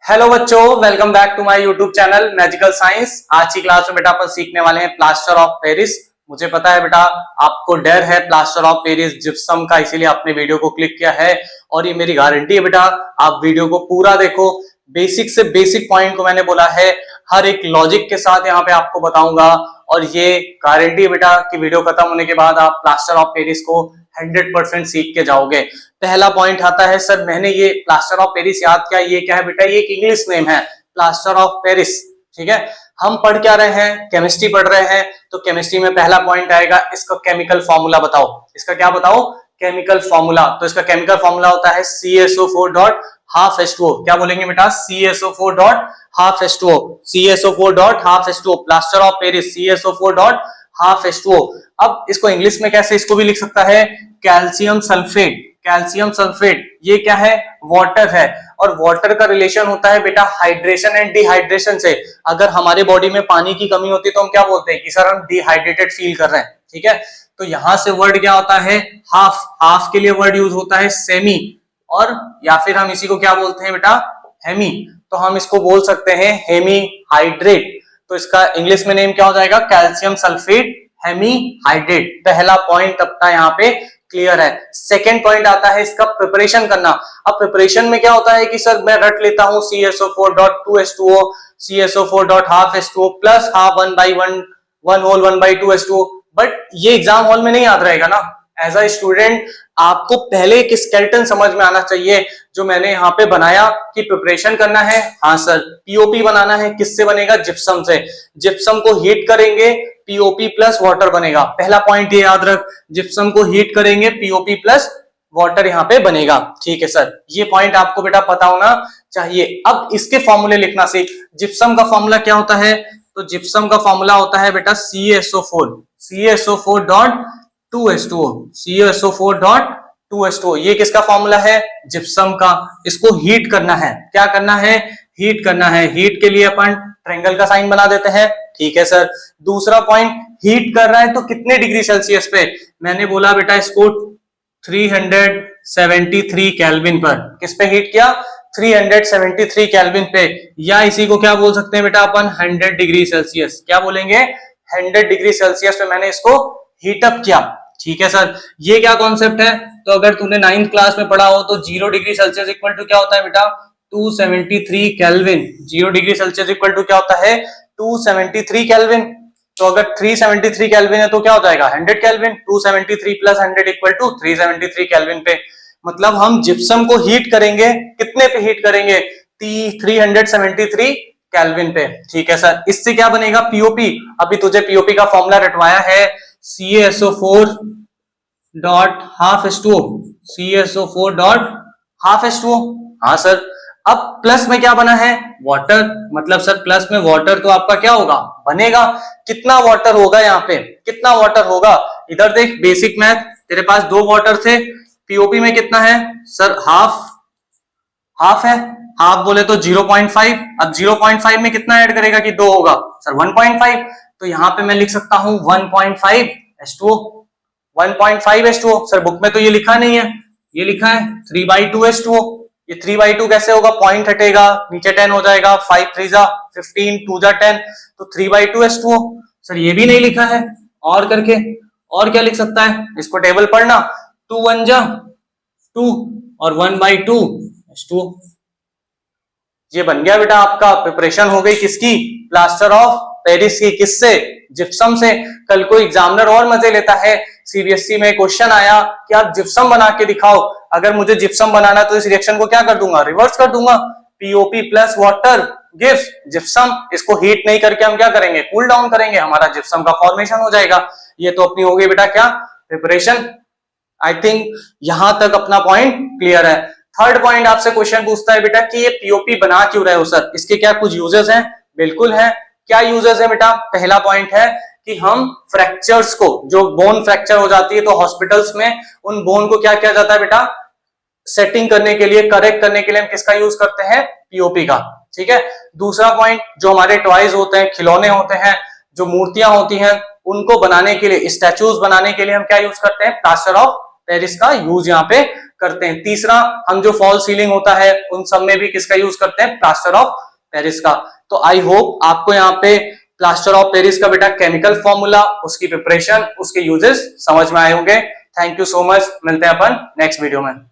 Hello बच्चों, welcome back to my YouTube channel magical science. आज की क्लास में बेटा अपन सीखने वाले हैं प्लास्टर ऑफ पेरिस। मुझे पता है बेटा आपको डर है प्लास्टर ऑफ पेरिस जिप्सम का, इसीलिए आपने वीडियो को क्लिक किया है और ये मेरी गारंटी है बेटा आप वीडियो को पूरा देखो। बेसिक से बेसिक पॉइंट को मैंने बोला है, हर एक लॉजिक के साथ यहाँ पे आपको बताऊंगा और ये गारंटी है बेटा कि वीडियो खत्म होने के बाद आप प्लास्टर ऑफ पेरिस को 100% सीख के जाओगे। पहला पॉइंट आता है, सर मैंने ये प्लास्टर ऑफ पेरिस याद किया, ये क्या है बेटा? ये एक इंग्लिश नेम है, प्लास्टर ऑफ पेरिस। ठीक है, हम पढ़ क्या रहे हैं? केमिस्ट्री पढ़ रहे हैं। तो केमिस्ट्री में पहला पॉइंट आएगा, इसका केमिकल फॉर्मूला बताओ। इसका क्या बताओ? Chemical formula. तो इसका केमिकल फॉर्मूला होता है CSO4 डॉट हाफ H2O। क्या बोलेंगे बेटा? CSO4 dot half H2O। CSO4 dot half H2O, plaster of Paris CSO4 dot half H2O। अब इसको इंग्लिश में कैसे इसको भी लिख सकता है? Calcium sulphate. कैल्शियम सल्फेट ये क्या है? वाटर है। और वाटर का रिलेशन होता है बेटा हाइड्रेशन एंड डिहाइड्रेशन से। अगर हमारे बॉडी में पानी की कमी होती है तो हम क्या बोलते हैं कि सर हम डिहाइड्रेटेड फील कर रहे हैं। ठीक है, तो यहां से वर्ड क्या होता है? हाफ। हाफ के लिए वर्ड यूज होता है सेमी, और या फिर हम इसी को क्या बोलते हैं बेटा? हेमी। तो हम इसको बोल सकते हैं हेमी हाइड्रेट। तो इसका इंग्लिश में नेम क्या हो जाएगा? Calcium sulphate hemihydrate. पहला पॉइंट अपना यहाँ पे क्लियर है। सेकेंड पॉइंट आता है इसका प्रिपरेशन करना। अब प्रिपरेशन में क्या होता है कि सर मैं रट लेता हूं CSO4.2H2O, CSO4.12H2O plus half 1/1 1 whole 1/2H2O। But ये एग्जाम हॉल में नहीं याद रहेगा ना। एज अ स्टूडेंट आपको पहले एक स्केलेटन समझ में आना चाहिए जो मैंने यहाँ पे बनाया कि प्रिपरेशन करना है। हाँ सर, पीओपी बनाना है। किससे बनेगा? जिप्सम से। जिप्सम को हीट करेंगे, पीओपी प्लस वाटर बनेगा। पहला पॉइंट ये याद रख, जिप्सम को हीट करेंगे, पीओपी प्लस वाटर यहाँ पे बनेगा। ठीक है सर, ये पॉइंट आपको बेटा पता होना चाहिए। अब इसके फॉर्मूले लिखना सीख। जिप्सम का फॉर्मूला क्या होता है? तो जिप्सम का फॉर्मूला होता है बेटा CSO4। CSO4 dot 2H2O। CSO4 dot 2H2O ये किसका फॉर्मूला है? जिप्सम का। इसको हीट करना है। क्या करना है? हीट करना है। हीट के लिए अपन ट्रायंगल का साइन बना देते हैं। ठीक है सर। दूसरा पॉइंट, हीट कर रहा है तो कितने डिग्री सेल्सियस पे? मैंने बोला बेटा इसको 373 केल्विन पर। किस पे हीट किया? 373 केल्विन पे, या इसी को क्या बोल सकते हैं बेटा अपन? 100 डिग्री सेल्सियस। क्या बोलेंगे? 100 डिग्री सेल्सियस पे मैंने इसको हीटअप किया। ठीक है सर, ये क्या कॉन्सेप्ट है? तो अगर तूने 9th क्लास में पढ़ा हो तो 0 डिग्री सेल्सियस इक्वल टू क्या होता है बेटा? 273 kelvin. 0 degree Celsius equal to क्या होता है? 273 केल्विन। तो अगर 373 केल्विन है तो क्या हो जाएगा? 100 kelvin. 273 plus 100 equal to 373 kelvin पे। मतलब हम जिप्सम को हीट करेंगे, कितने पे हीट करेंगे? 373 केल्विन पे। ठीक है सर, इससे क्या बनेगा? पीओपी। अभी तुझे पीओपी का फॉर्मूला रटवाया है, CSO4 dot half H2O। CSO4 dot half H2O। हाँ सर। अब प्लस में क्या बना है? वाटर। मतलब सर प्लस में वाटर तो आपका क्या होगा? बनेगा। कितना वाटर होगा यहाँ पे? कितना वाटर होगा? इधर देख, बेसिक मैथ, तेरे पास 2 वाटर थे। पीओपी में कितना है सर? हाफ। हाफ है। हाफ बोले तो 0.5। अब 0.5 में कितना ऐड करेगा कि 2 होगा? सर 1.5। तो यहाँ पे मैं लिख सकता हूं 1.5 H2O। 1.5 H2O। सर बुक में तो ये लिखा नहीं है, ये लिखा है 3/2 H2O। ये 3/2 कैसे होगा? पॉइंट हटेगा, नीचे 10 हो जाएगा। 5 3 जा 15, 2 जा 10, तो 3/2 H2O। सर ये भी नहीं लिखा है। और करके और क्या लिख सकता है? इसको टेबल पढ़ना, 2 1 जा 2 और 1/2 H2O। ये बन गया बेटा आपका। प्रिपरेशन हो गई किसकी? प्लास्टर ऑफ पेरिस की। किससे? जिप्सम से। कल को एग्जामिनर और मजे लेता है, सीबीएसई में क्वेश्चन आया कि आप जिप्सम बना के दिखाओ। अगर मुझे जिप्सम बनाना तो इस रिएक्शन को क्या कर दूंगा? रिवर्स कर दूंगा। POP plus water gives gypsum. इसको हीट नहीं करके हम क्या करेंगे? कूल डाउन करेंगे, हमारा जिप्सम का फॉर्मेशन हो जाएगा। ये तो अपनी हो गई बेटा क्या? प्रिपरेशन। आई थिंक यहां तक अपना पॉइंट क्लियर है। थर्ड पॉइंट आपसे क्वेश्चन पूछता है बेटा कि ये पीओपी बना क्यों रहे हो सर? इसके क्या कुछ यूजेस हैं? बिल्कुल है। क्या यूजेस है बेटा? पहला पॉइंट है कि हम फ्रैक्चर्स को, जो बोन फ्रैक्चर हो जाती है तो हॉस्पिटल्स में उन बोन को क्या किया जाता है बेटा? सेटिंग करने के लिए, करेक्ट करने के लिए हम किसका यूज करते हैं? पीओपी का। ठीक है। दूसरा पॉइंट, जो हमारे टॉयज होते हैं, खिलौने होते हैं, जो मूर्तियां होती हैं, उनको बनाने के लिए, स्टैचूज बनाने के लिए हम क्या यूज करते हैं? प्लास्टर ऑफ पेरिस का यूज यहाँ पे करते हैं। तीसरा, हम जो फॉल सीलिंग होता है उन सब में भी किसका यूज करते हैं, प्लास्टर ऑफ पेरिस का। तो आई होप आपको यहाँ पे प्लास्टर ऑफ पेरिस का बेटा केमिकल फॉर्मूला, उसकी प्रिपरेशन, उसके यूजेस समझ में आए होंगे। थैंक यू सो मच, मिलते हैं अपन नेक्स्ट वीडियो में।